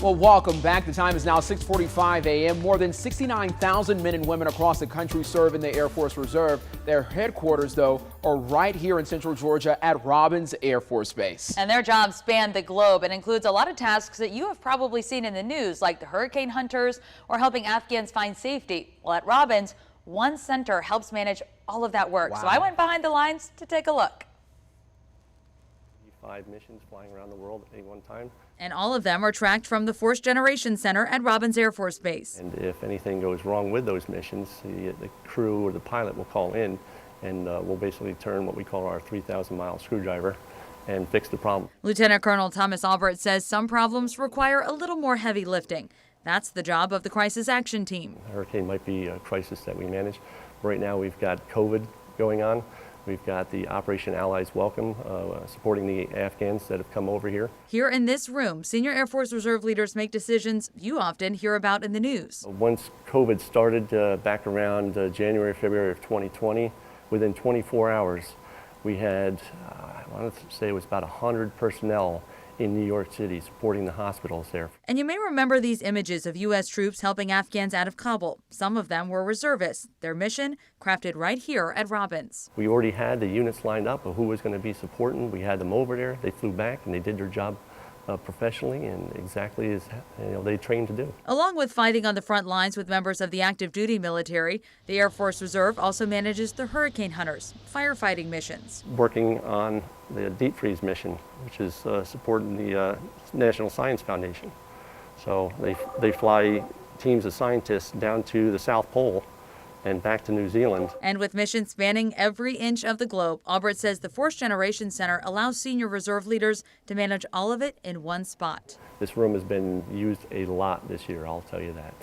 Well, welcome back. The time is now 6:45 a.m. More than 69,000 men and women across the country serve in the Air Force Reserve. Their headquarters, though, are right here in Central Georgia at Robins Air Force Base. And their jobs span the globe and includes a lot of tasks that you have probably seen in the news, like the hurricane hunters or helping Afghans find safety. Well, at Robins, one center helps manage all of that work. Wow. So I went behind the lines to take a look. 5 missions flying around the world at any one time. And all of them are tracked from the Force Generation Center at Robins Air Force Base. And if anything goes wrong with those missions, the crew or the pilot will call in and we'll basically turn what we call our 3,000-mile screwdriver and fix the problem. Lieutenant Colonel Thomas Albrecht says some problems require a little more heavy lifting. That's the job of the Crisis Action Team. A hurricane might be a crisis that we manage. Right now we've got COVID going on. We've got the Operation Allies Welcome, supporting the Afghans that have come over here. Here in this room, senior Air Force Reserve leaders make decisions you often hear about in the news. Once COVID started back around January, February of 2020, within 24 hours, we had, I want to say it was about 100 personnel in New York City supporting the hospitals there. And you may remember these images of U.S. troops helping Afghans out of Kabul. Some of them were reservists. Their mission crafted right here at Robins. We already had the units lined up of who was going to be supporting. We had them over there. They flew back and they did their job professionally and exactly as they trained to do. Along with fighting on the front lines with members of the active duty military, the Air Force Reserve also manages the hurricane hunters, firefighting missions. Working on the deep freeze mission, which is supporting the National Science Foundation. So they fly teams of scientists down to the South Pole and back to New Zealand. And with missions spanning every inch of the globe, Albrecht says the Force Generation Center allows senior reserve leaders to manage all of it in one spot. This room has been used a lot this year, I'll tell you that.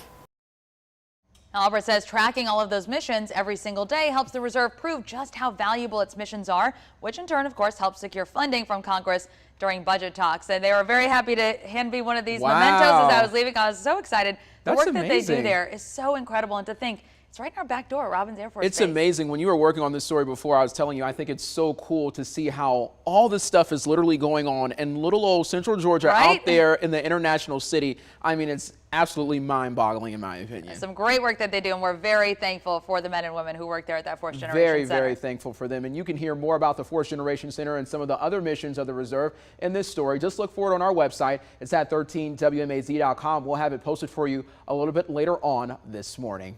Albrecht says tracking all of those missions every single day helps the reserve prove just how valuable its missions are, which in turn, of course, helps secure funding from Congress during budget talks. And they were very happy to hand me one of these mementos as I was leaving. I was so excited. The work that they do there is so incredible, and to think it's right in our back door at Robins Air Force Base. It's amazing. When you were working on this story before, I was telling you, I think it's so cool to see how all this stuff is literally going on in little old Central Georgia, out there in the international city. I mean, it's absolutely mind-boggling in my opinion. Some great work that they do, and we're very thankful for the men and women who work there at that Force Generation Center. Very thankful for them. And you can hear more about the Force Generation Center and some of the other missions of the Reserve in this story. Just look for it on our website. It's at 13wmaz.com. We'll have it posted for you a little bit later on this morning.